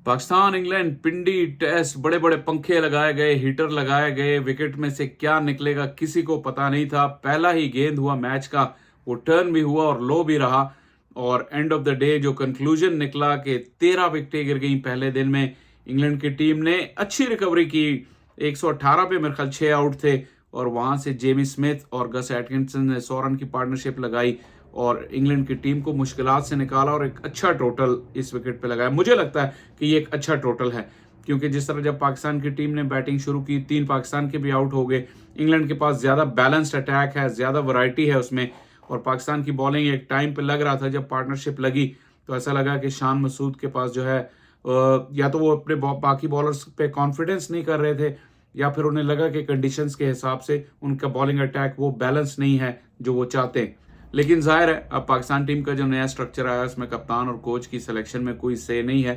Pakistan England पिंडी test, बड़े बड़े पंखे लगाए गए, हीटर लगाए गए, विकेट में से क्या निकलेगा किसी को पता नहीं था। पहला ही गेंद हुआ मैच का, वो टर्न भी हुआ और लो भी रहा। और एंड ऑफ द डे जो कंक्लूजन निकला कि 13 विकेटें गिर गई पहले दिन में। इंग्लैंड की टीम ने अच्छी रिकवरी की, 118 पे मेरे ख्याल 6 आउट थे, और वहां से जेमी स्मिथ और गस एटकिंसन ने 100 रन की पार्टनरशिप लगाई और इंग्लैंड की टीम को मुश्किलात से निकाला और एक अच्छा टोटल इस विकेट पे लगाया। मुझे लगता है कि ये एक अच्छा टोटल है, क्योंकि जिस तरह जब पाकिस्तान की टीम ने बैटिंग शुरू की, 3 पाकिस्तान के भी आउट हो गए। इंग्लैंड के पास ज्यादा बैलेंस्ड अटैक है, ज्यादा वैरायटी है उसमें, और पाकिस्तान की बॉलिंग एक टाइम पे लग रहा था जब पार्टनरशिप लगी तो ऐसा लगा कि शान मसूद के पास जो है या तो वो अपने बाकी बॉलर्स पे कॉन्फिडेंस नहीं कर रहे थे, या फिर उन्हें लगा कि कंडीशंस के हिसाब से उनका बॉलिंग अटैक वो बैलेंस नहीं है जो वो चाहते हैं। लेकिन जाहिर है अब पाकिस्तान टीम का जो नया स्ट्रक्चर आया उसमें कप्तान और कोच की सिलेक्शन में कोई से नहीं है।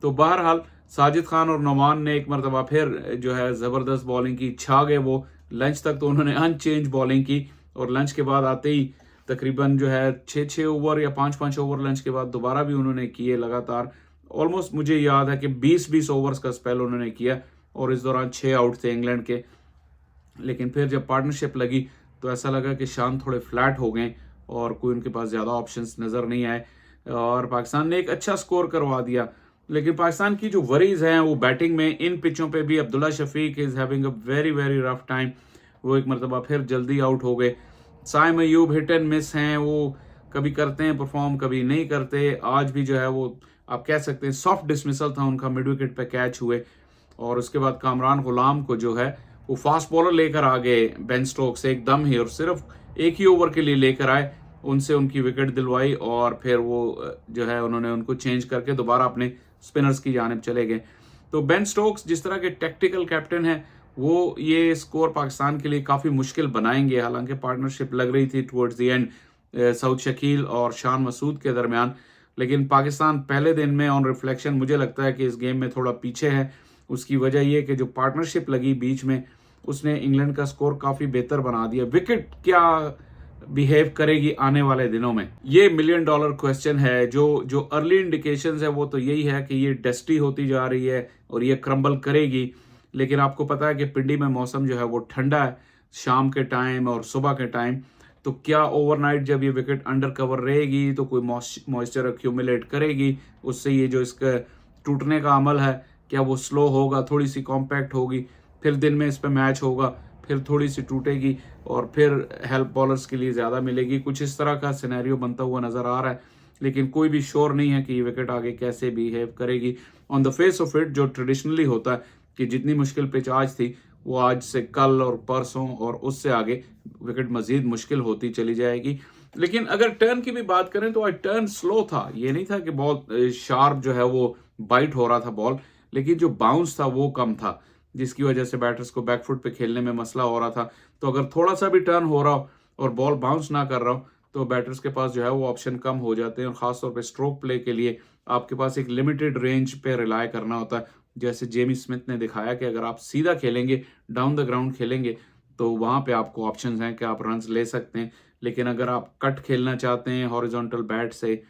तो बहरहाल साजिद खान और नोमान ने एक मरतबा फिर जो है ज़बरदस्त बॉलिंग की, छा गए वो। लंच तक तो उन्होंने अनचेंज बॉलिंग की, और लंच के बाद आते ही तकरीबन जो है 6-6 ओवर या 5-5 ओवर लंच के बाद दोबारा भी उन्होंने किए लगातार। ऑलमोस्ट मुझे याद है कि 20-20 ओवर्स का स्पेल उन्होंने किया, और इस दौरान 6 आउट थे इंग्लैंड के। लेकिन फिर जब पार्टनरशिप लगी तो ऐसा लगा कि शान थोड़े फ्लैट हो गए और कोई उनके पास ज़्यादा ऑप्शंस नज़र नहीं आए, और पाकिस्तान ने एक अच्छा स्कोर करवा दिया। लेकिन पाकिस्तान की जो वरीज हैं वो बैटिंग में, इन पिचों पे भी Abdullah Shafique is having a very very rough time. वो एक मरतबा फिर जल्दी आउट हो गए। Saim Ayub hit and miss हैं, वो कभी करते हैं परफॉर्म कभी नहीं करते। आज भी जो है वो आप कह सकते हैं सॉफ्ट डिसमिसल था उनका, मिड विकेट पे कैच हुए। और उसके बाद कामरान गुलाम को जो है वो फास्ट बॉलर लेकर आ गए बेन स्टोक्स एकदम ही, और सिर्फ एक ही ओवर के लिए लेकर आए, उनसे उनकी विकेट दिलवाई, और फिर वो जो है उन्होंने उनको चेंज करके दोबारा अपने स्पिनर्स की जानिब चले गए। तो बेन स्टोक्स जिस तरह के टेक्टिकल कैप्टन है, वो ये स्कोर पाकिस्तान के लिए काफ़ी मुश्किल बनाएंगे। हालांकि पार्टनरशिप लग रही थी towards the end Saud Shakeel और शान मसूद के दरमियान, लेकिन पाकिस्तान पहले दिन में ऑन रिफ्लेक्शन मुझे लगता है कि इस गेम में थोड़ा पीछे है। उसकी वजह ये कि जो पार्टनरशिप लगी बीच में उसने इंग्लैंड का स्कोर काफ़ी बेहतर बना दिया। विकेट क्या बिहेव करेगी आने वाले दिनों में, ये मिलियन डॉलर क्वेश्चन है। जो जो अर्ली इंडिकेशंस है वो तो यही है कि ये डस्टी होती जा रही है और ये क्रम्बल करेगी। लेकिन आपको पता है कि पिंडी में मौसम जो है वो ठंडा है शाम के टाइम और सुबह के टाइम। तो क्या ओवरनाइट जब ये विकेट अंडर कवर रहेगी तो कोई मॉइस्चर एक्यूमुलेट करेगी, उससे ये जो इसका टूटने का अमल है क्या वो स्लो होगा, थोड़ी सी कॉम्पैक्ट होगी, फिर दिन में इस पर मैच होगा, फिर थोड़ी सी टूटेगी और फिर हेल्प बॉलर्स के लिए ज़्यादा मिलेगी। कुछ इस तरह का सिनेरियो बनता हुआ नज़र आ रहा है, लेकिन कोई भी श्योर नहीं है कि ये विकेट आगे कैसे बिहेव करेगी। On the face of it जो ट्रेडिशनली होता है कि जितनी मुश्किल पिच आज थी वो आज से कल और परसों और उससे आगे विकेट मजीद मुश्किल होती चली जाएगी। लेकिन अगर टर्न की भी बात करें तो आज टर्न स्लो था, ये नहीं था कि बहुत शार्प जो है वो बाइट हो रहा था बॉल, लेकिन जो बाउंस था वो कम था, जिसकी वजह से बैटर्स को बैकफुट पे खेलने में मसला हो रहा था। तो अगर थोड़ा सा भी टर्न हो रहा हो और बॉल बाउंस ना कर रहा हो तो बैटर्स के पास जो है वो ऑप्शन कम हो जाते हैं, और खासतौर पे स्ट्रोक प्ले के लिए आपके पास एक लिमिटेड रेंज पे रिलाय करना होता है। जैसे जेमी स्मिथ ने दिखाया कि अगर आप सीधा खेलेंगे, डाउन द ग्राउंड खेलेंगे, तो वहाँ पे आपको ऑप्शंस हैं कि आप रन्स ले सकते हैं। लेकिन अगर आप कट खेलना चाहते हैं हॉरिजॉन्टल बैट से,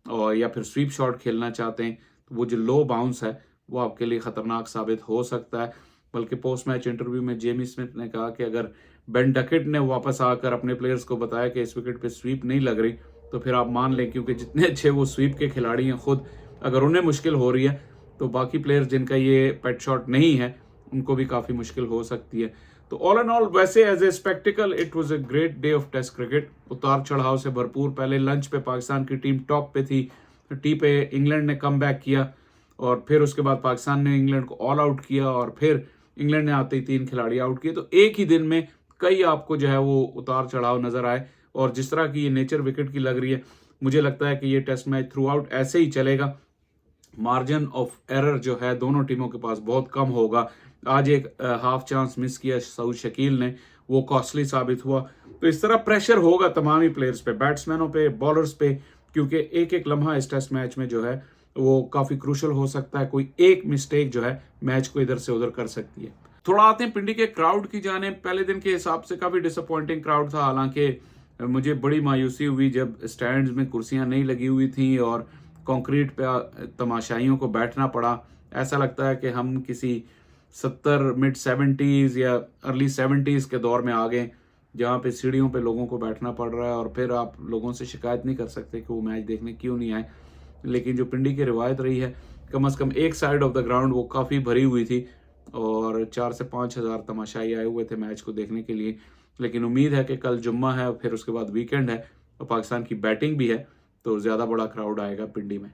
और या फिर स्वीप शॉट खेलना चाहते हैं, तो वो जो लो बाउंस है वो आपके लिए ख़तरनाक साबित हो सकता है। बल्कि पोस्ट मैच इंटरव्यू में जेमी स्मिथ ने कहा कि अगर बेन डकेट ने वापस आकर अपने प्लेयर्स को बताया कि इस विकेट पे स्वीप नहीं लग रही, तो फिर आप मान लें, क्योंकि जितने अच्छे वो स्वीप के खिलाड़ी हैं खुद, अगर उन्हें मुश्किल हो रही है तो बाकी प्लेयर्स जिनका ये पेट शॉट नहीं है उनको भी काफ़ी मुश्किल हो सकती है। तो ऑल एंड ऑल वैसे as a spectacle it was a great day of test cricket, उतार चढ़ाव से भरपूर। पहले लंच पे पाकिस्तान की टीम टॉप पे थी, टी पे इंग्लैंड ने कम बैक किया, और फिर उसके बाद पाकिस्तान ने इंग्लैंड को ऑल आउट किया, और फिर इंग्लैंड ने आते ही 3 खिलाड़ी आउट किए। तो एक ही दिन में कई आपको जो है वो उतार चढ़ाव नजर आए, और जिस तरह की ये नेचर विकेट की लग रही है मुझे लगता है कि ये टेस्ट मैच थ्रू आउट ऐसे ही चलेगा। मार्जिन ऑफ एरर जो है दोनों टीमों के पास बहुत कम होगा। आज एक हाफ चांस मिस किया सऊद शकील ने, वो कॉस्टली साबित हुआ। तो इस तरह प्रेशर होगा तमाम ही प्लेयर्स पे, बैट्समैनों पे, बॉलर्स पे, क्योंकि एक एक लम्हा इस टेस्ट मैच में जो है वो काफ़ी क्रूशल हो सकता है। कोई एक मिस्टेक जो है मैच को इधर से उधर कर सकती है। थोड़ा आते हैं पिंडी के क्राउड की जाने। पहले दिन के हिसाब से काफ़ी डिसअपॉइंटिंग क्राउड था, हालांकि मुझे बड़ी मायूसी हुई जब स्टैंड्स में कुर्सियां नहीं लगी हुई थी और कंक्रीट पे तमाशाइयों को बैठना पड़ा। ऐसा लगता है कि हम किसी 70 मिड 70s या अर्ली 70s के दौर में आ गए, जहाँ पे सीढ़ियों पे लोगों को बैठना पड़ रहा है और फिर आप लोगों से शिकायत नहीं कर सकते कि वो मैच देखने क्यों नहीं आए। लेकिन जो पिंडी की रिवायत रही है, कम से कम एक साइड ऑफ द ग्राउंड वो काफ़ी भरी हुई थी और 4 से 5 हज़ार तमाशाई आए हुए थे मैच को देखने के लिए। लेकिन उम्मीद है कि कल जुम्मा है और फिर उसके बाद वीकेंड है और पाकिस्तान की बैटिंग भी है, तो ज़्यादा बड़ा क्राउड आएगा पिंडी में।